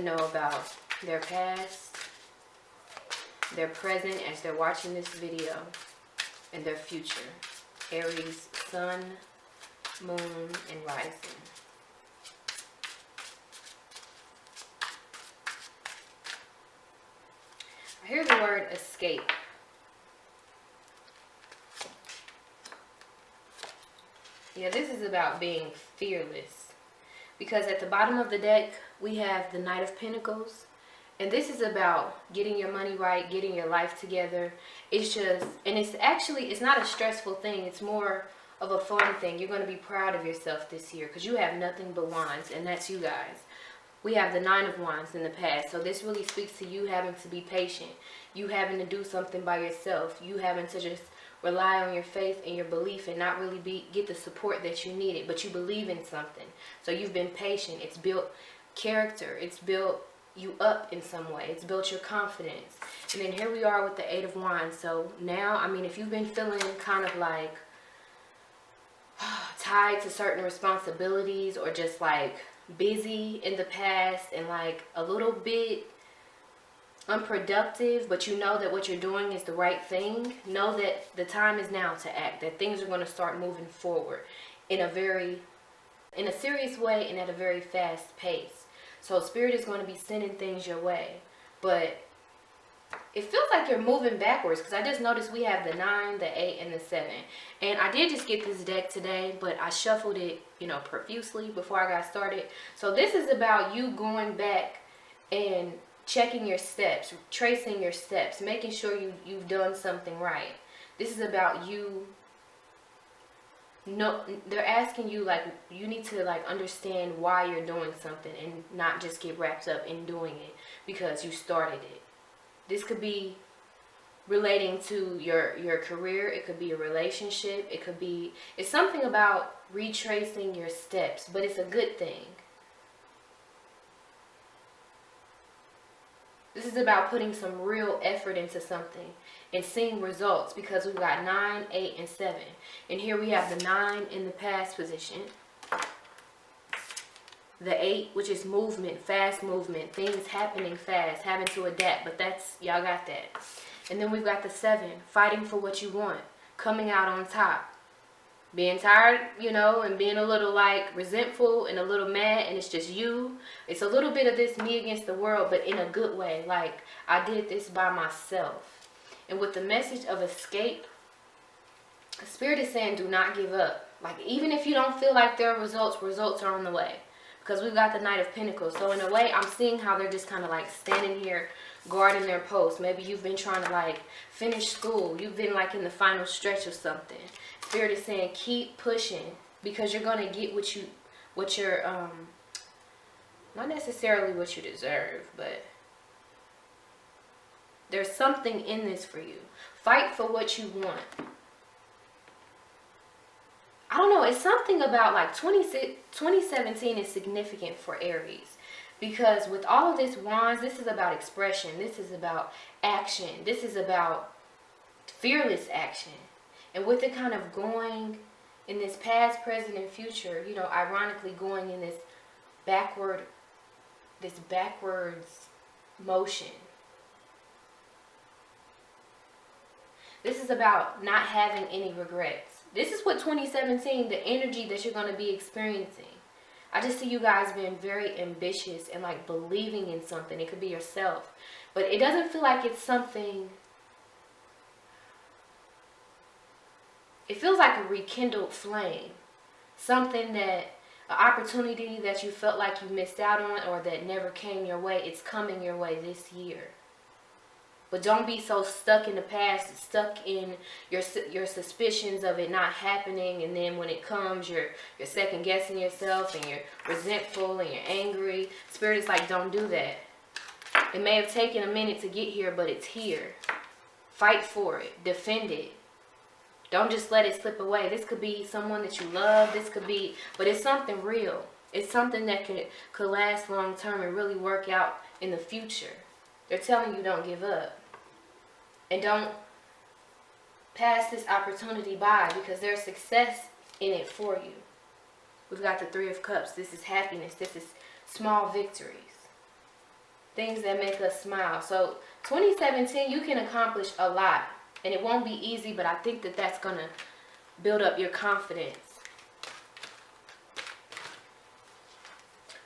know about their past, their present as they're watching this video, and their future. Aries, sun, moon, and rising. I hear the word escape. Yeah, this is about being fearless. Because at the bottom of the deck, we have the Knight of Pentacles. And this is about getting your money right, getting your life together. It's just, and it's not a stressful thing. It's more of a fun thing. You're going to be proud of yourself this year because you have nothing but wands, and that's you guys. We have the Nine of Wands in the past. So this really speaks to you having to be patient. You having to do something by yourself. You having to just rely on your faith and your belief and not really get the support that you needed. But you believe in something. So you've been patient. It's built character. It's built you up in some way. It's built your confidence. And then here we are with the Eight of Wands. So now, I mean, if you've been feeling kind of like tied to certain responsibilities or just like busy in the past and like a little bit unproductive, but you know that what you're doing is the right thing, know that the time is now to act, that things are going to start moving forward in a serious way and at a very fast pace. So Spirit is going to be sending things your way, but it feels like you're moving backwards because I just noticed we have the 9, the 8, and the 7. And I did just get this deck today, but I shuffled it, profusely before I got started. So this is about you going back and checking your steps, tracing your steps, making sure you've done something right. This is about you. No, they're asking you, like, you need to like understand why you're doing something and not just get wrapped up in doing it because you started it. This could be relating to your career. It could be a relationship. It's something about retracing your steps, but it's a good thing. This is about putting some real effort into something and seeing results because we've got 9, 8, and 7. And here we have the 9 in the past position. The 8, which is movement, fast movement, things happening fast, having to adapt, but y'all got that. And then we've got the 7, fighting for what you want, coming out on top, being tired, and being a little like resentful and a little mad, and it's just you. It's a little bit of this me against the world, but in a good way, like I did this by myself. And with the message of escape, Spirit is saying do not give up. Like even if you don't feel like there are results are on the way. Because we've got the Knight of Pentacles. So in a way, I'm seeing how they're just kind of like standing here guarding their post. Maybe you've been trying to like finish school. You've been like in the final stretch of something. Spirit is saying keep pushing because you're going to get what you're, not necessarily what you deserve, but there's something in this for you. Fight for what you want. I don't know, it's something about like 2017 is significant for Aries because with all of this wands, this is about expression. This is about action. This is about fearless action. And with it kind of going in this past, present, and future, ironically going in this backwards motion. This is about not having any regrets. This is what 2017, the energy that you're going to be experiencing. I just see you guys being very ambitious and like believing in something. It could be yourself. But it doesn't feel like it's something. It feels like a rekindled flame. Something an opportunity that you felt like you missed out on or that never came your way. It's coming your way this year. But don't be so stuck in the past, stuck in your suspicions of it not happening, and then when it comes, you're second guessing yourself and you're resentful and you're angry. Spirit is like, don't do that. It may have taken a minute to get here, but it's here. Fight for it. Defend it. Don't just let it slip away. This could be someone that you love. But it's something real. It's something that could last long term and really work out in the future. They're telling you don't give up. And don't pass this opportunity by because there's success in it for you. We've got the 3 of Cups. This is happiness. This is small victories. things that make us smile. So 2017, you can accomplish a lot. And it won't be easy, but I think that that's going to build up your confidence.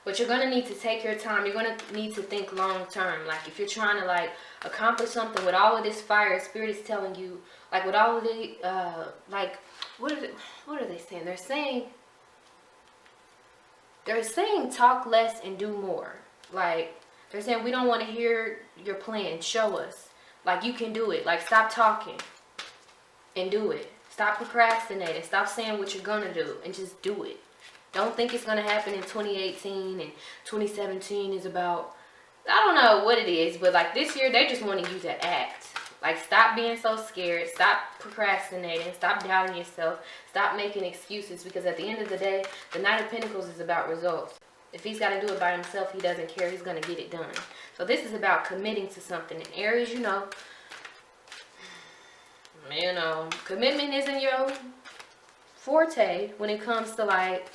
But you're going to need to take your time. You're going to need to think long term. Like if you're trying to like accomplish something with all of this fire, Spirit is telling you, like with all of the, like, what are they saying? They're saying talk less and do more. Like they're saying we don't want to hear your plan. Show us. Like you can do it. Like stop talking and do it. Stop procrastinating. Stop saying what you're going to do and just do it. Don't think it's going to happen in 2018 and 2017 is about, I don't know what it is, but like this year they just want you to act. Like stop being so scared, stop procrastinating, stop doubting yourself, stop making excuses, because at the end of the day, the Knight of Pentacles is about results. If he's got to do it by himself, he doesn't care, he's going to get it done. So this is about committing to something. And Aries, you know, commitment isn't your forte when it comes to like,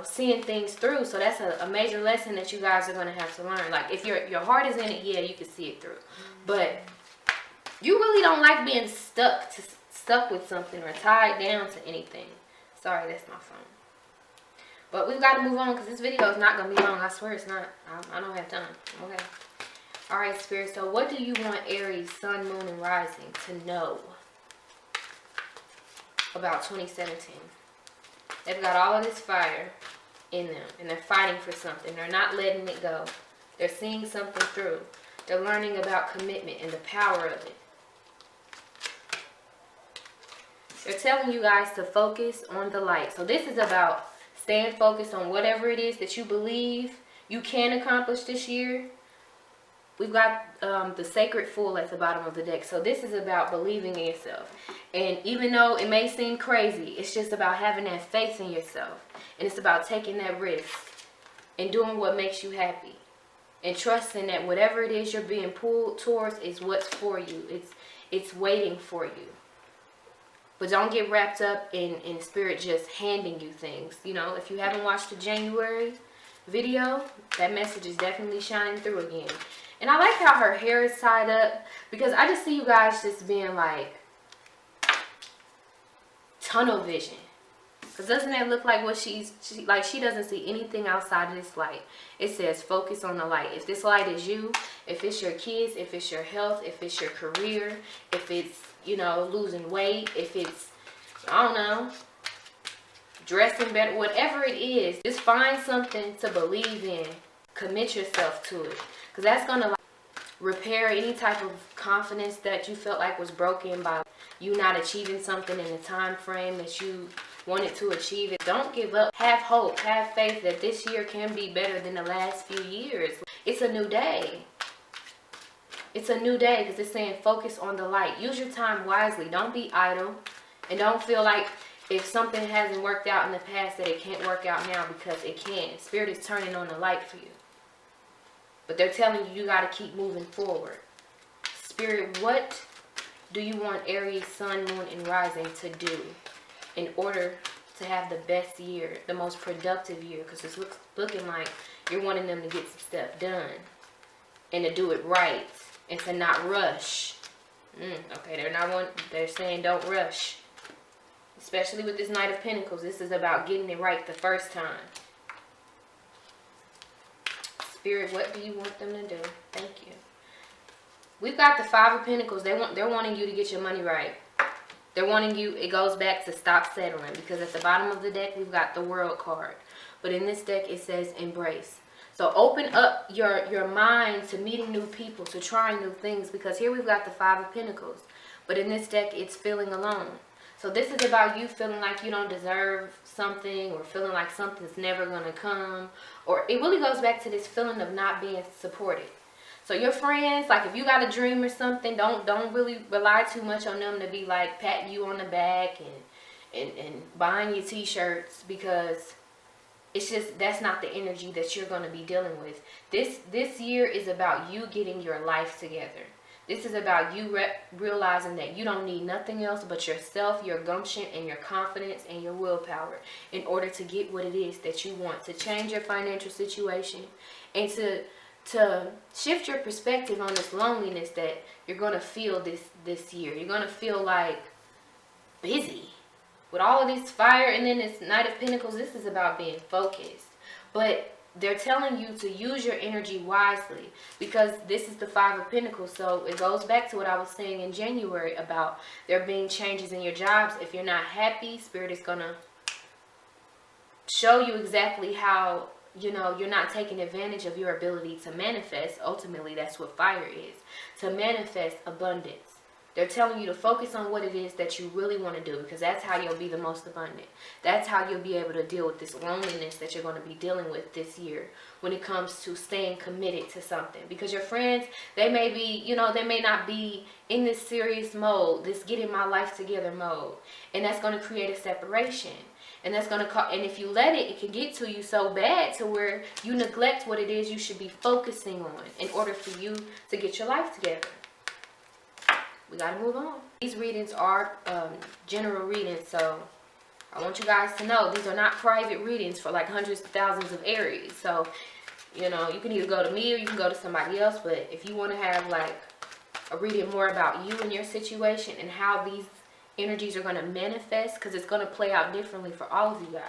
seeing things through. So that's a major lesson that you guys are going to have to learn. Like if your heart is in it, yeah, you can see it through. But you really don't like being stuck with something or tied down to anything. Sorry, that's my phone. But we've got to move on because this video is not going to be long. I swear it's not. I don't have time. Okay. All right, Spirit. So what do you want Aries, Sun, Moon, and Rising to know about 2017? They've got all of this fire in them, and they're fighting for something. They're not letting it go. They're seeing something through. They're learning about commitment and the power of it. They're telling you guys to focus on the light. So this is about staying focused on whatever it is that you believe you can accomplish this year. We've got the Sacred Fool at the bottom of the deck. So this is about believing in yourself. And even though it may seem crazy, it's just about having that faith in yourself. And it's about taking that risk and doing what makes you happy. And trusting that whatever it is you're being pulled towards is what's for you. It's waiting for you. But don't get wrapped up in Spirit just handing you things. If you haven't watched the January video, that message is definitely shining through again. And I like how her hair is tied up, because I just see you guys just being like tunnel vision. Because doesn't that look like what she doesn't see anything outside of this light. It says focus on the light. If this light is you, if it's your kids, if it's your health, if it's your career, if it's, losing weight, if it's, I don't know, dressing better, whatever it is, just find something to believe in. Commit yourself to it. Because that's going to repair any type of confidence that you felt like was broken by you not achieving something in the time frame that you wanted to achieve it. Don't give up. Have hope. Have faith that this year can be better than the last few years. It's a new day. It's a new day because it's saying focus on the light. Use your time wisely. Don't be idle. And don't feel like if something hasn't worked out in the past that it can't work out now, because it can. Spirit is turning on the light for you. But they're telling you, you got to keep moving forward. Spirit, what do you want Aries, Sun, Moon, and Rising to do in order to have the best year, the most productive year? Because it's looking like you're wanting them to get some stuff done and to do it right and to not rush. Okay, they're saying don't rush. Especially with this Knight of Pentacles. This is about getting it right the first time. Spirit, what do you want them to do? Thank you. We've got the Five of Pentacles. They're wanting you to get your money right. They're wanting you, it goes back to stop settling. Because at the bottom of the deck, we've got the World card. But in this deck, it says embrace. So open up your mind to meeting new people, to trying new things. Because here we've got the Five of Pentacles. But in this deck, it's feeling alone. So this is about you feeling like you don't deserve something, or feeling like something's never going to come. Or it really goes back to this feeling of not being supported. So your friends, like if you got a dream or something, don't really rely too much on them to be like patting you on the back and buying your t-shirts, because it's just, that's not the energy that you're going to be dealing with. This year is about you getting your life together. This is about you realizing that you don't need nothing else but yourself, your gumption, and your confidence and your willpower in order to get what it is that you want, to change your financial situation, and to shift your perspective on this loneliness that you're going to feel this year. You're going to feel like busy with all of this fire, and then this Knight of Pentacles. This is about being focused, but they're telling you to use your energy wisely, because this is the Five of Pentacles. So it goes back to what I was saying in January about there being changes in your jobs. If you're not happy, Spirit is going to show you exactly how, you know, you're not taking advantage of your ability to manifest. Ultimately, that's what fire is, to manifest abundance. They're telling you to focus on what it is that you really want to do, because that's how you'll be the most abundant. That's how you'll be able to deal with this loneliness that you're going to be dealing with this year when it comes to staying committed to something. Because your friends, they may be, you know, they may not be in this serious mode, this getting my life together mode. And that's going to create a separation. And that's going to, and if you let it, it can get to you so bad to where you neglect what it is you should be focusing on in order for you to get your life together. We gotta move on. These readings are general readings, so I want you guys to know these are not private readings for like hundreds of thousands of Aries. So, you know, you can either go to me or you can go to somebody else, but if you want to have like a reading more about you and your situation and how these energies are going to manifest, because it's going to play out differently for all of you guys.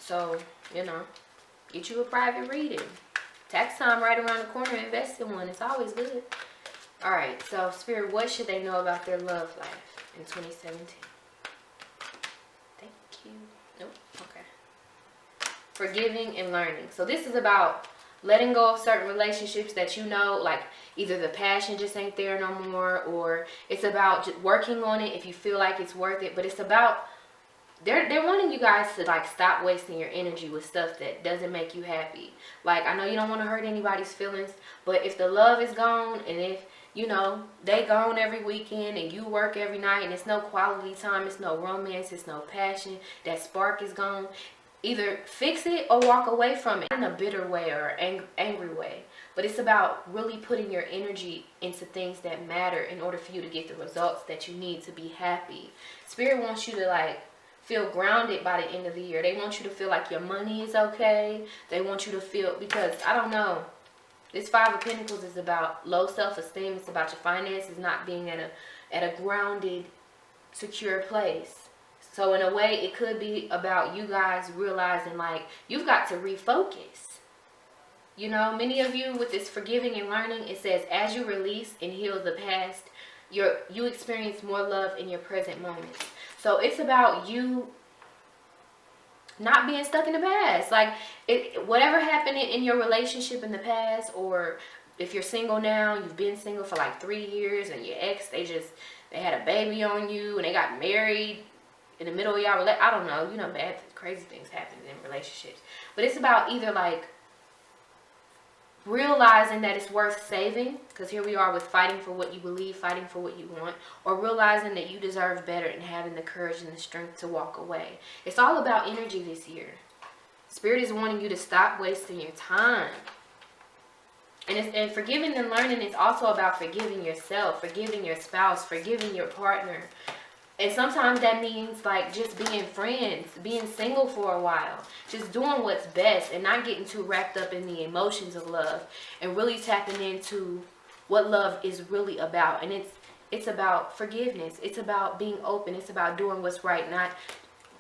So, you know, get you a private reading. Tax time right around the corner, invest in one. It's always good. Alright, so Spirit, what should they know about their love life in 2017? Thank you. Nope. Okay. Forgiving and learning. So this is about letting go of certain relationships that you know, like either the passion just ain't there no more, or it's about just working on it if you feel like it's worth it. But it's about, they're wanting you guys to like stop wasting your energy with stuff that doesn't make you happy. Like, I know you don't want to hurt anybody's feelings, but if the love is gone, and if, you know, they gone every weekend and you work every night and it's no quality time, it's no romance, it's no passion, that spark is gone, either fix it or walk away from it in a bitter way or angry way. But it's about really putting your energy into things that matter in order for you to get the results that you need to be happy. Spirit wants you to like feel grounded by the end of the year. They want you to feel like your money is okay. They want you to feel, because I don't know, this Five of Pentacles is about low self-esteem. It's about your finances not being at a grounded, secure place. So in a way, it could be about you guys realizing like you've got to refocus. You know, many of you with this forgiving and learning, it says as you release and heal the past, you experience more love in your present moments. So it's about you not being stuck in the past. Like, whatever happened in your relationship in the past, or if you're single now, you've been single for like 3 years, and your ex, they had a baby on you, and they got married in the middle of y'all, I don't know, you know, bad, crazy things happen in relationships. But it's about either like realizing that it's worth saving, because here we are with fighting for what you believe, fighting for what you want, or realizing that you deserve better and having the courage and the strength to walk away. It's all about energy this year. Spirit is wanting you to stop wasting your time. And forgiving and learning is also about forgiving yourself, forgiving your spouse, forgiving your partner. And sometimes that means like just being friends, being single for a while, just doing what's best and not getting too wrapped up in the emotions of love, and really tapping into what love is really about. And it's about forgiveness. It's about being open. It's about doing what's right, not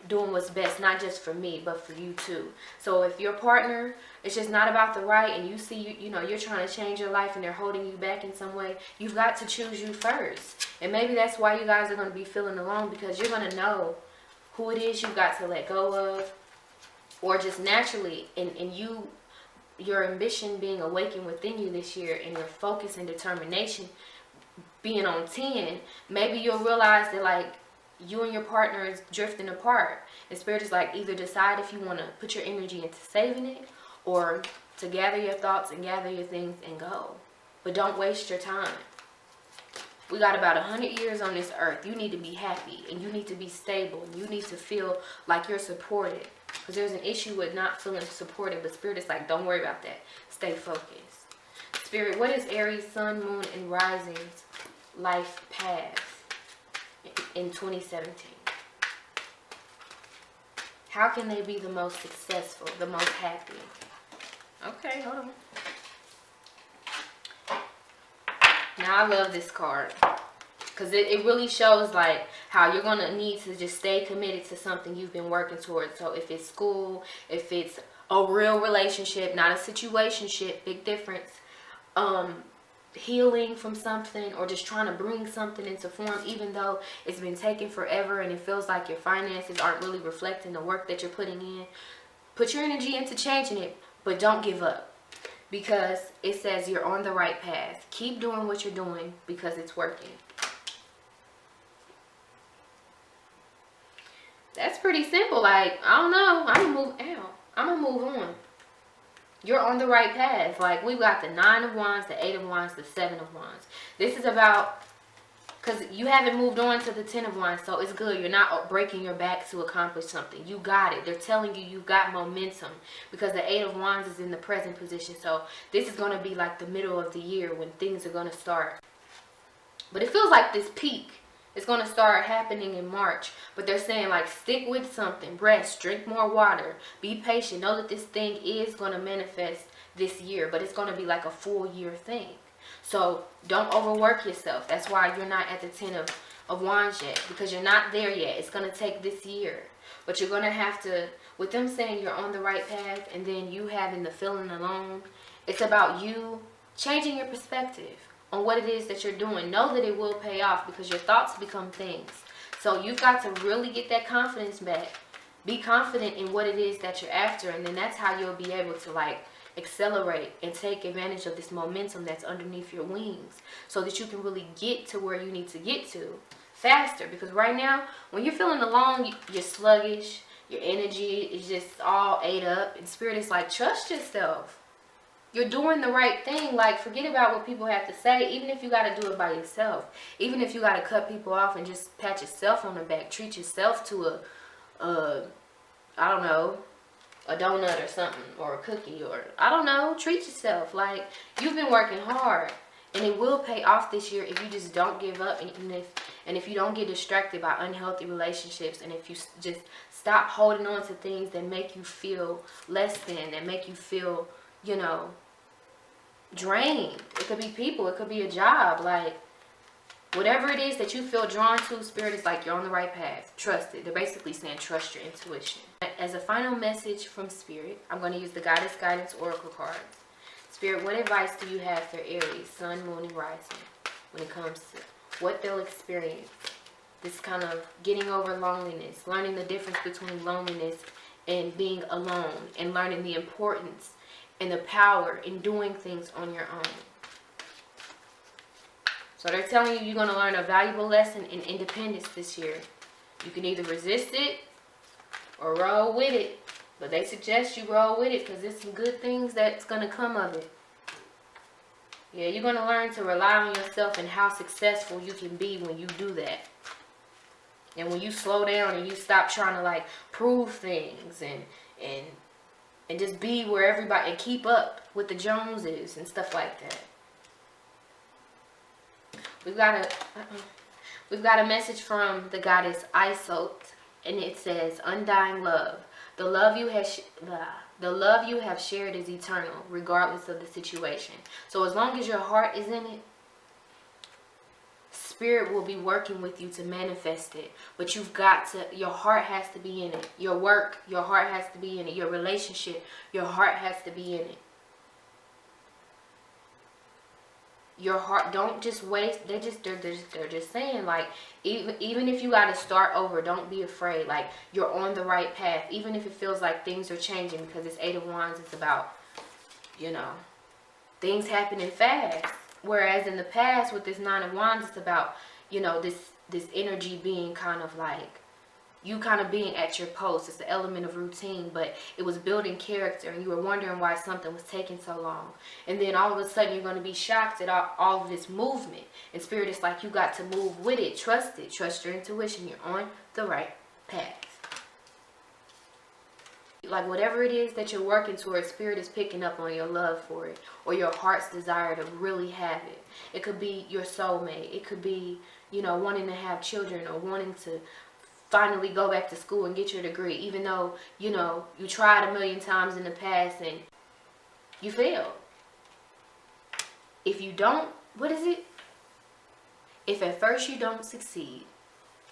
doing what's best, not just for me, but for you too. So if your partner, it's just not about the right, and you see, you know, you're trying to change your life and they're holding you back in some way, you've got to choose you first. And maybe that's why you guys are going to be feeling alone, because you're going to know who it is you've got to let go of, or just naturally, and your ambition being awakened within you this year, and your focus and determination being on 10, maybe you'll realize that like you and your partner is drifting apart. And Spirit is like, either decide if you want to put your energy into saving it, or to gather your thoughts and gather your things and go. But don't waste your time. We got about 100 years on this earth. You need to be happy, and you need to be stable, and you need to feel like you're supported. Because there's an issue with not feeling supported, but Spirit is like, don't worry about that. Stay focused. Spirit, what is Aries, Sun, Moon, and Rising's life path in 2017? How can they be the most successful, the most happy? Okay, hold on. Now, I love this card because it really shows like how you're going to need to just stay committed to something you've been working towards. So if it's school, if it's a real relationship, not a situationship, big difference. Healing from something, or just trying to bring something into form, even though it's been taking forever and it feels like your finances aren't really reflecting the work that you're putting in. Put your energy into changing it, but don't give up, because it says you're on the right path. Keep doing what you're doing because it's working. That's pretty simple. Like, I don't know, I'm gonna move on. You're on the right path. Like, we've got the 9 of Wands, the 8 of Wands, the 7 of Wands. This is about, because you haven't moved on to the 10 of Wands, so it's good. You're not breaking your back to accomplish something. You got it. They're telling you you've got momentum, because the 8 of Wands is in the present position. So this is going to be like the middle of the year when things are going to start. But it feels like this peak is going to start happening in March. But they're saying, like, stick with something. Rest. Drink more water. Be patient. Know that this thing is going to manifest this year. But it's going to be like a full year thing. So don't overwork yourself. That's why you're not at the 10 of Wands yet. Because you're not there yet. It's going to take this year. But you're going to have to, with them saying you're on the right path, and then you having the feeling alone, it's about you changing your perspective on what it is that you're doing. Know that it will pay off, because your thoughts become things. So you've got to really get that confidence back. Be confident in what it is that you're after, and then that's how you'll be able to, like, accelerate and take advantage of this momentum that's underneath your wings, so that you can really get to where you need to get to faster. Because right now, when you're feeling alone, you're sluggish, your energy is just all ate up, and Spirit is like, trust yourself. You're doing the right thing. Like, forget about what people have to say. Even if you got to do it by yourself. Even if you got to cut people off and just pat yourself on the back. Treat yourself to I don't know, a donut or something. Or a cookie. Or, I don't know, treat yourself. Like, you've been working hard. And it will pay off this year if you just don't give up. And if you don't get distracted by unhealthy relationships. And if you just stop holding on to things that make you feel less than. That make you feel, you know, drained. It could be people, it could be a job, like whatever it is that you feel drawn to, Spirit is like, you're on the right path. Trust it. They're basically saying trust your intuition. As a final message from Spirit, I'm going to use the Goddess Guidance Oracle cards. Spirit, what advice do you have for Aries, Sun, Moon, and Rising when it comes to what they'll experience? This kind of getting over loneliness, learning the difference between loneliness and being alone, and learning the importance and the power in doing things on your own. So they're telling you you're going to learn a valuable lesson in independence this year. You can either resist it or roll with it. But they suggest you roll with it, because there's some good things that's going to come of it. Yeah, you're going to learn to rely on yourself and how successful you can be when you do that. And when you slow down and you stop trying to, like, prove things and just be where everybody, and keep up with the Joneses and stuff like that. We've got a message from the goddess Isolt, and it says, undying love. The love you have shared is eternal, regardless of the situation. So as long as your heart is in it, Spirit will be working with you to manifest it. But you've got to, your heart has to be in it. Your work, your heart has to be in it. Your relationship, your heart has to be in it. Your heart, don't just waste. They're just saying, like, even if you got to start over, don't be afraid. Like, you're on the right path, even if it feels like things are changing, because this 8 of Wands is about, you know, things happening fast. Whereas in the past with this 9 of Wands, it's about, you know, this energy being kind of like, you kind of being at your post. It's the element of routine, but it was building character, and you were wondering why something was taking so long. And then all of a sudden you're going to be shocked at all of this movement. And Spirit is like, you got to move with it. Trust it. Trust your intuition. You're on the right path. like whatever it is that you're working towards, Spirit is picking up on your love for it, or your heart's desire to really have it. It could be your soulmate. It could be, you know, wanting to have children, or wanting to finally go back to school and get your degree, even though, you know, you tried a million times in the past and you failed. If you don't, what is it? If at first you don't succeed,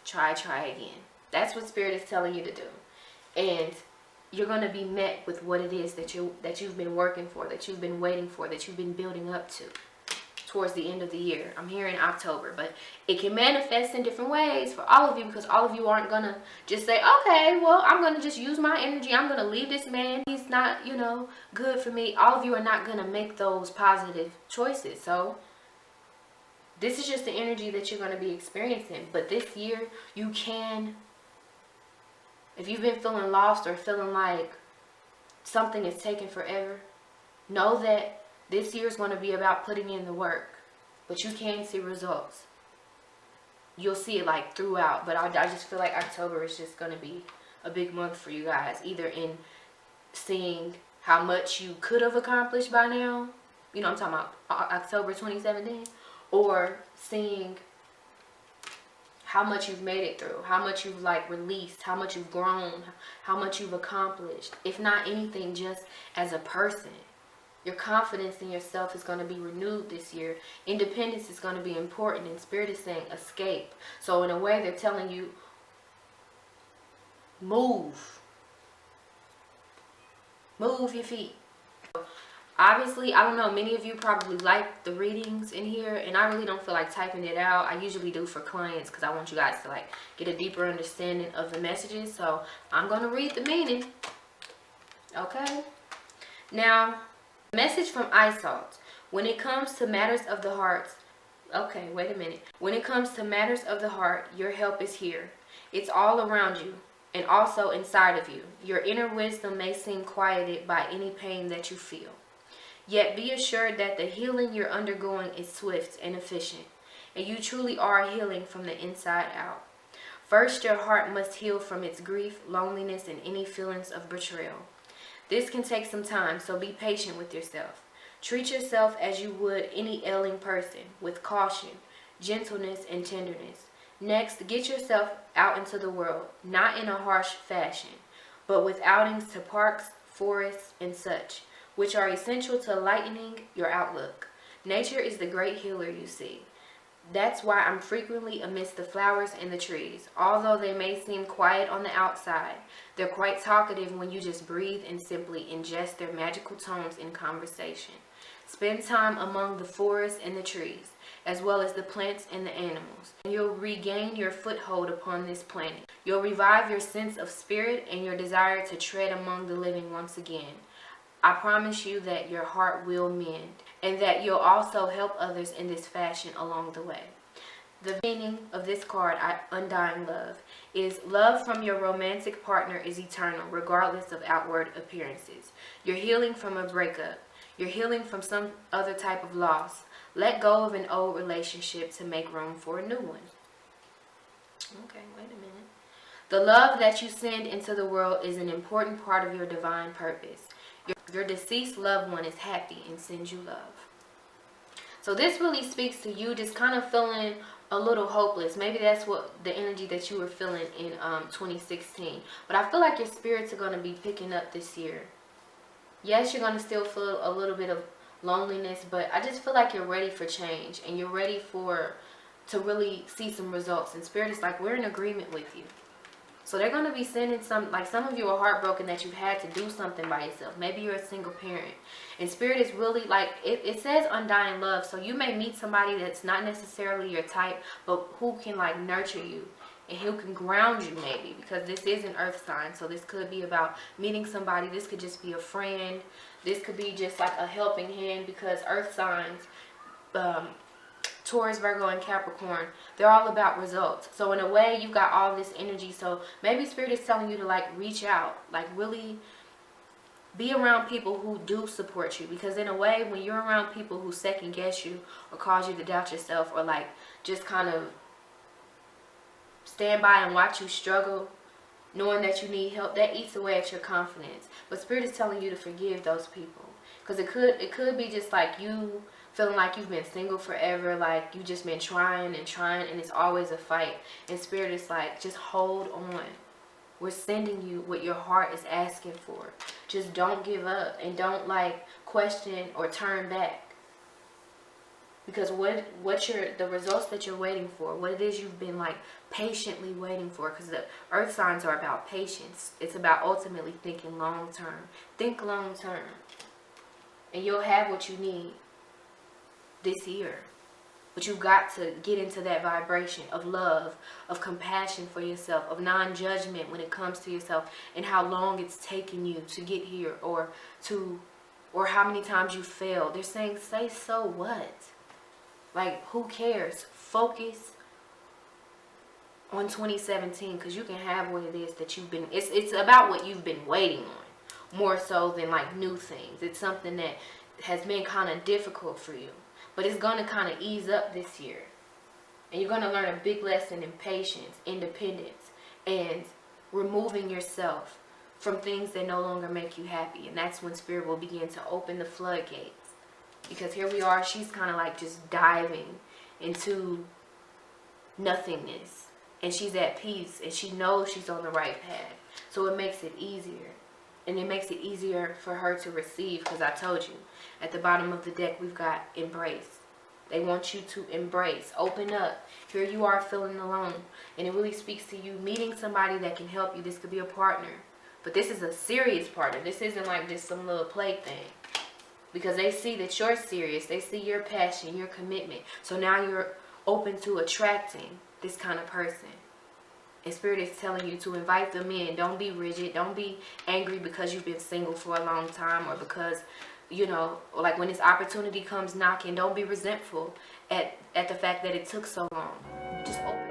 try again. That's what Spirit is telling you to do. And you're going to be met with what it is that you've been working for, that you've been waiting for, that you've been building up to towards the end of the year. I'm here in October, but it can manifest in different ways for all of you, because all of you aren't going to just say, okay, well, I'm going to just use my energy. I'm going to leave this man. He's not, you know, good for me. All of you are not going to make those positive choices. So this is just the energy that you're going to be experiencing. But this year, you can, if you've been feeling lost or feeling like something is taking forever, know that this year is going to be about putting in the work. But you can see results. You'll see it like throughout. But I just feel like October is just going to be a big month for you guys. Either in seeing how much you could have accomplished by now. You know, I'm talking about October 2017. Or seeing how much you've made it through, how much you've like released, how much you've grown, how much you've accomplished. If not anything, just as a person. Your confidence in yourself is going to be renewed this year. Independence is going to be important, and Spirit is saying escape. So in a way, they're telling you, move. Move your feet. Obviously, I don't know, many of you probably like the readings in here, and I really don't feel like typing it out. I usually do for clients because I want you guys to like get a deeper understanding of the messages. So I'm going to read the meaning. Okay. Now, message from Isalt. When it comes to matters of the heart, okay, wait a minute. When it comes to matters of the heart, your help is here. It's all around you and also inside of you. Your inner wisdom may seem quieted by any pain that you feel. Yet be assured that the healing you're undergoing is swift and efficient, and you truly are healing from the inside out. First, your heart must heal from its grief, loneliness, and any feelings of betrayal. This can take some time, so be patient with yourself. Treat yourself as you would any ailing person, with caution, gentleness, and tenderness. Next, get yourself out into the world, not in a harsh fashion, but with outings to parks, forests, and such, which are essential to lightening your outlook. Nature is the great healer you see. That's why I'm frequently amidst the flowers and the trees. Although they may seem quiet on the outside, they're quite talkative when you just breathe and simply ingest their magical tones in conversation. Spend time among the forests and the trees, as well as the plants and the animals, and you'll regain your foothold upon this planet. You'll revive your sense of spirit and your desire to tread among the living once again. I promise you that your heart will mend, and that you'll also help others in this fashion along the way. The meaning of this card, Undying Love, is love from your romantic partner is eternal, regardless of outward appearances. You're healing from a breakup. You're healing from some other type of loss. Let go of an old relationship to make room for a new one. Okay, wait a minute. The love that you send into the world is an important part of your divine purpose. Your deceased loved one is happy and sends you love. So this really speaks to you just kind of feeling a little hopeless. Maybe that's what the energy that you were feeling in 2016. But I feel like your spirits are going to be picking up this year. Yes, you're going to still feel a little bit of loneliness, but I just feel like you're ready for change, and you're ready to really see some results. And Spirit is like, we're in agreement with you. So they're going to be sending some of you are heartbroken that you've had to do something by yourself. Maybe you're a single parent. And Spirit is really like, it says undying love. So you may meet somebody that's not necessarily your type, but who can like nurture you. And who can ground you maybe. Because this is an earth sign. So this could be about meeting somebody. This could just be a friend. This could be just like a helping hand. Because earth signs, Taurus, Virgo, and Capricorn, they're all about results. So in a way, you've got all this energy. So maybe Spirit is telling you to like reach out, like really be around people who do support you. Because in a way, when you're around people who second guess you or cause you to doubt yourself, or like just kind of stand by and watch you struggle, knowing that you need help, that eats away at your confidence. But Spirit is telling you to forgive those people. Because it could be just like you feeling like you've been single forever, like you just been trying, and it's always a fight. And Spirit is like, just hold on. We're sending you what your heart is asking for. Just don't give up, and don't like question or turn back. Because the results that you're waiting for, what it is you've been like patiently waiting for, because the earth signs are about patience. It's about ultimately thinking long term. Think long term. And you'll have what you need this year. But you've got to get into that vibration of love, of compassion for yourself, of non-judgment when it comes to yourself, and how long it's taken you to get here, or how many times you failed. They're saying, say so what? Like, who cares? Focus on 2017, because you can have what it is that you've been, it's about what you've been waiting on, more so than like new things. It's something that has been kind of difficult for you, but it's going to kind of ease up this year. And you're going to learn a big lesson in patience, independence, and removing yourself from things that no longer make you happy. And that's when Spirit will begin to open the floodgates. Because here we are, she's kind of like just diving into nothingness. And she's at peace, and she knows she's on the right path. So it makes it easier. And it makes it easier for her to receive, because I told you, at the bottom of the deck, we've got embrace. They want you to embrace, open up. Here you are feeling alone. And it really speaks to you meeting somebody that can help you. This could be a partner. But this is a serious partner. This isn't like just some little plaything. Because they see that you're serious. They see your passion, your commitment. So now you're open to attracting this kind of person. And Spirit is telling you to invite them in. Don't be rigid. Don't be angry because you've been single for a long time, or because, you know, like when this opportunity comes knocking, don't be resentful at the fact that it took so long. Just open